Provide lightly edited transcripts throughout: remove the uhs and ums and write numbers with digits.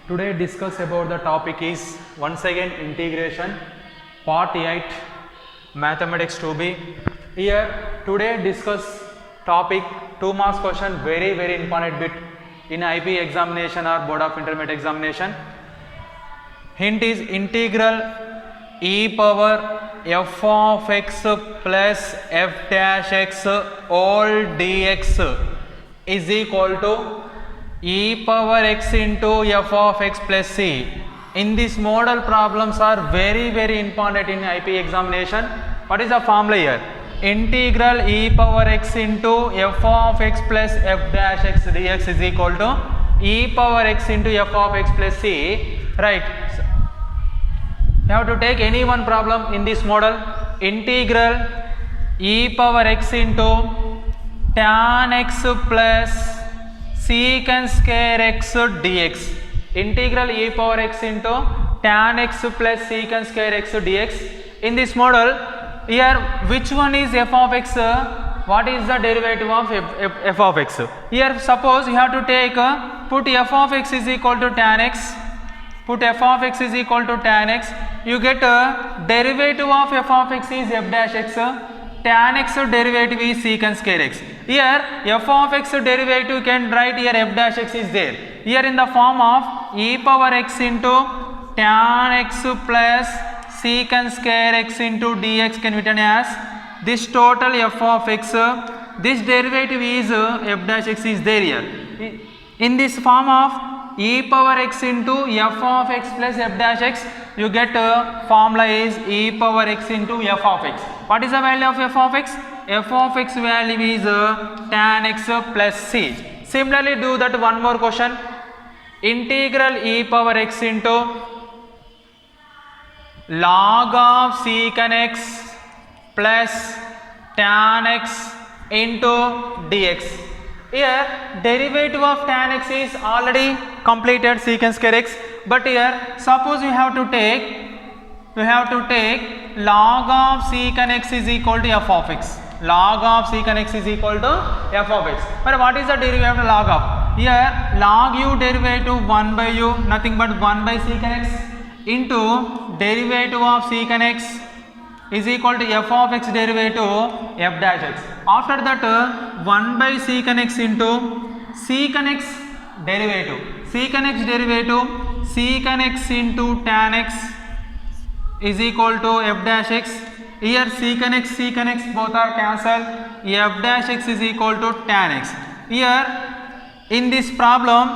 Today discuss about the topic is once again integration part 8 mathematics 2b. Here today discuss topic 2 marks question, very important bit in IP examination or board of intermediate examination. Hint is integral e power f of x plus f dash x all dx is equal to e power x into f of x plus c. In this model problems are very important in IP examination. What is the formula here? Integral e power x into f of x plus f dash x dx is equal to e power x into f of x plus c. Right. You have to take any one problem in this model. Integral e power x into tan x plus secant square x dx. Integral e power x into tan x plus secant square x dx. In this model, here which one is f of x? What is the derivative of f of x? Here suppose you have to take put f of x is equal to tan x. Put f of x is equal to tan x. You get derivative of f of x is f dash x. Tan x derivative is secant square x. Here f of x derivative can write here f dash x is there. Here in the form of e power x into tan x plus secant square x into dx can be written as this total f of x. This derivative is f dash x is there here. In this form of e power x into f of x plus f dash x, you get formula is e power x into f of x. What is the value of f of x? F of x value is tan x plus c. Similarly do that one more question. Integral e power x into log of secant x plus tan x into dx. Here derivative of tan x is already completed secant square x, but here suppose you have to take log of secant x is equal to f of x. Log of secant x is equal to f of x. But what is the derivative of log of? Here log u derivative 1 by u, nothing but 1 by secant x into derivative of secant x is equal to f of x derivative f dash x. After that 1 by secant x into secant x derivative. Secant x derivative secant x into tan x is equal to f dash x. Here secant x both are cancelled. F dash x is equal to tan x. Here in this problem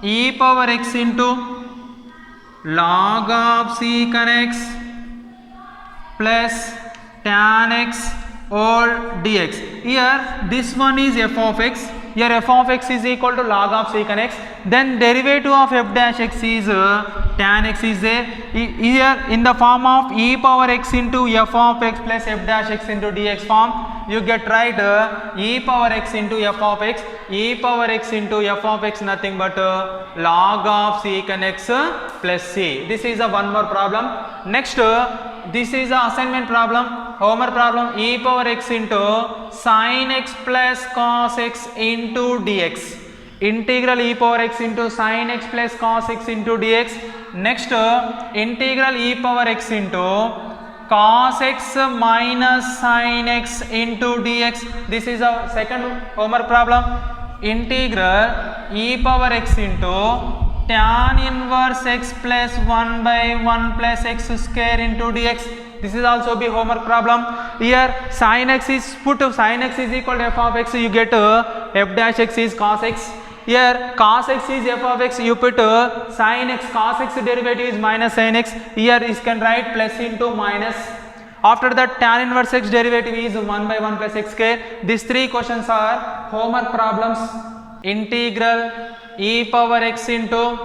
e power x into log of secant x plus tan x all dx. Here this one is f of x. Here f of x is equal to log of secant x. Then derivative of f dash x is tan x is there. Here in the form of e power x into f of x plus f dash x into dx form, you get right e power x into f of x. E power x into f of x nothing but log of secant x plus c. This is a one more problem. Next this is a assignment problem, homework problem. E power x into sin x plus cos x into dx. Integral e power x into sin x plus cos x into dx. Next integral e power x into cos x minus sin x into dx. This is a second homework problem. Integral e power x into tan inverse x plus 1 by 1 plus x square into dx. This is also be homework problem. Here sin x is put sin x is equal to f of x, you get f dash x is cos x. Here cos x is f of x, you put sin x, cos x derivative is minus sin x. Here you can write plus into minus. After that tan inverse x derivative is 1 by 1 plus x square. These three questions are homework problems. Integral e power x into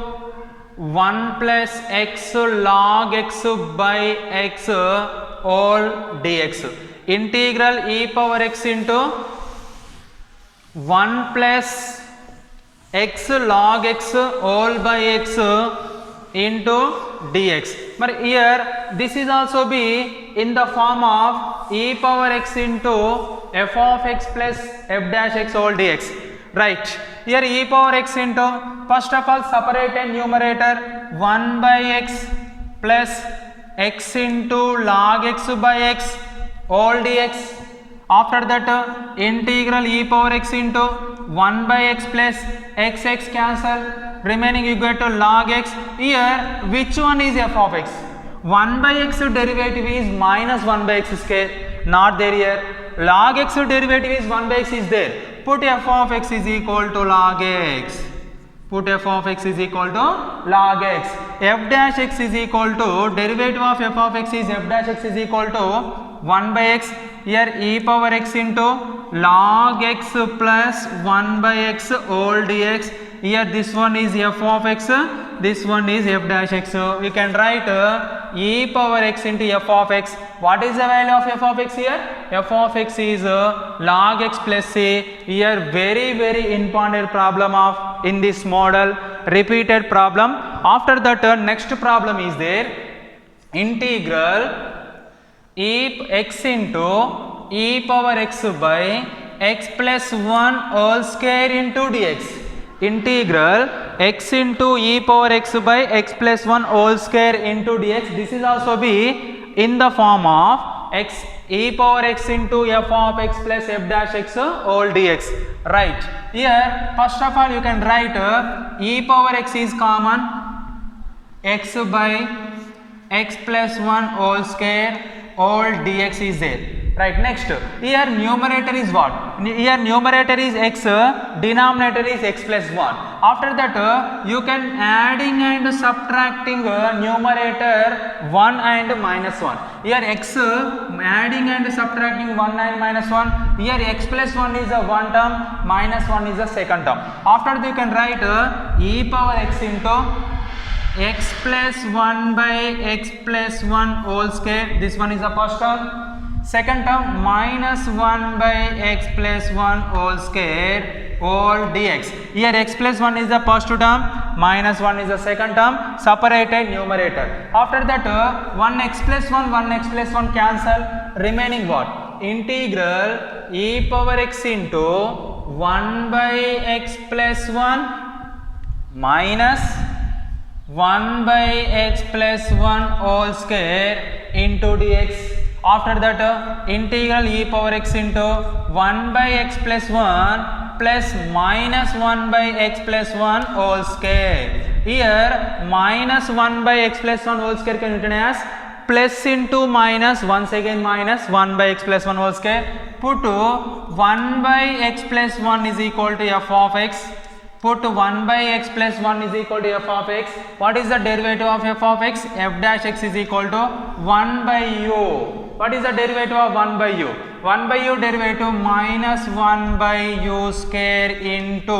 1 plus x log x by x all dx. Integral e power x into 1 plus x log x all by x into dx. But here this is also be in the form of e power x into f of x plus f dash x all dx. Right. Here e power x into, first of all separate a numerator 1 by x plus x into log x by x all dx. After that integral e power x into 1 by x plus x cancel, remaining you get to log x. Here which one is f of x? 1 by x derivative is minus 1 by x square, not there here. Log x derivative is 1 by x is there. Put f of x is equal to log x. Put f of x is equal to log x. F dash x is equal to, derivative of f of x is f dash x is equal to 1 by x. Here e power x into log x plus 1 by x all dx. Here this one is f of x, this one is f dash x. So we can write e power x into f of x. What is the value of f of x here? F of x is log x plus a. Here very important problem of in this model, repeated problem. After that next problem is there, integral x into e power x by x plus 1 whole square into dx. Integral x into e power x by x plus 1 whole square into dx. This is also be in the form of x e power x into f of x plus f dash x whole dx. Right. Here first of all you can write e power x is common, x by x plus 1 whole square all dx is there. Right. Next, here numerator is what? Here numerator is x, denominator is x plus 1. After that you can adding and subtracting numerator 1 and minus 1. Here x adding and subtracting 1 and minus 1. Here x plus 1 is a one term, minus 1 is a second term. After that you can write e power x into x plus 1 by x plus 1 whole square. This one is the first term. Second term minus 1 by x plus 1 whole square all dx. Here x plus 1 is the first term, minus 1 is the second term, separated numerator. After that 1 x plus 1 cancel, remaining what? Integral e power x into 1 by x plus 1 minus 1 by x plus 1 whole square into dx. After that integral e power x into 1 by x plus 1 plus minus 1 by x plus 1 whole square. Here minus 1 by x plus 1 whole square can be written as plus into minus, once again minus 1 by x plus 1 whole square. Put 1 by x plus 1 is equal to f of x. Put 1 by x plus 1 is equal to f of x. What is the derivative of f of x? F dash x is equal to 1 by u. What is the derivative of 1 by u? 1 by u derivative minus 1 by u square into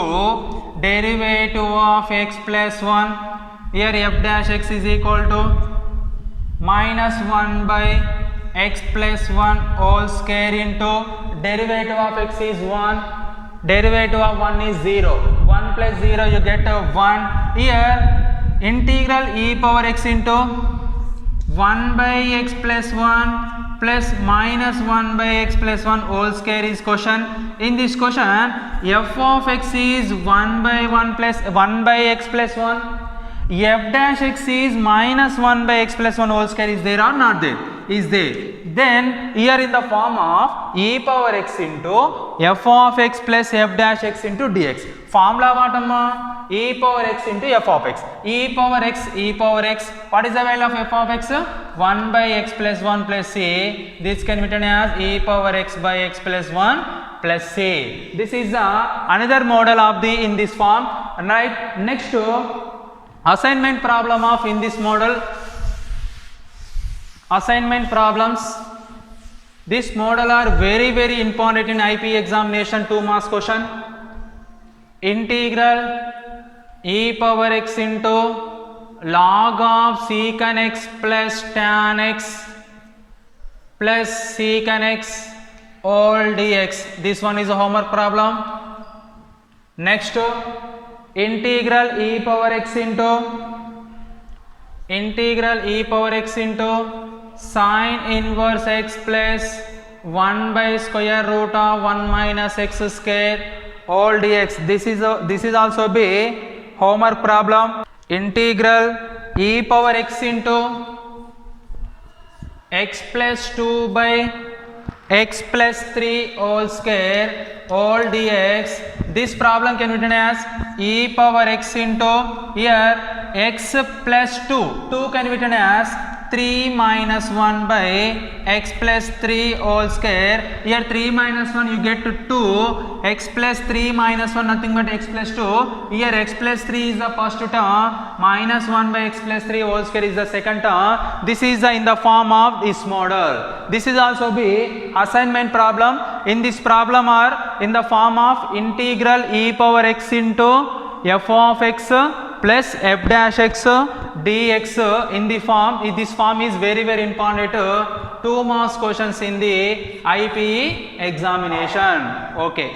derivative of x plus 1. Here f dash x is equal to minus 1 by x plus 1 whole square into derivative of x is 1. Derivative of 1 is 0. 1 plus 0 you get 1. Here integral e power x into 1 by x plus 1 plus minus 1 by x plus 1 whole square is question. In this question f of x is 1 by 1 plus 1 by x plus 1. F dash x is minus 1 by x plus 1 whole square is there or not there? Is there. Then here in the form of e power x into f of x plus f dash x into dx. Formula what amma? E power x into f of x. E power x. What is the value of f of x? 1 by x plus 1 plus a. This can be written as e power x by x plus 1 plus a. This is another model of the in this form. Right. Next assignment problem of in this model. Assignment problems. This model are very important in IP examination 2 marks question. Integral e power x into log of secant x plus tan x plus secant x all dx. This one is a homework problem. Next integral e power x into sin inverse x plus 1 by square root of 1 minus x square all dx. This is also be homework problem. Integral e power x into x plus 2 by x plus 3 whole square all dx. This problem can be written as e power x into here x plus 2 can be written as 3 minus 1 by x plus 3 whole square. Here 3 minus 1 you get to 2, x plus 3 minus 1 nothing but x plus 2. Here x plus 3 is the first term, minus 1 by x plus 3 whole square is the second term. This is in the form of this model. This is also be assignment problem. In this problem are in the form of integral e power x into f of x plus f dash x dx in the form. This form is very important. 2 marks questions in the IPE examination. Okay.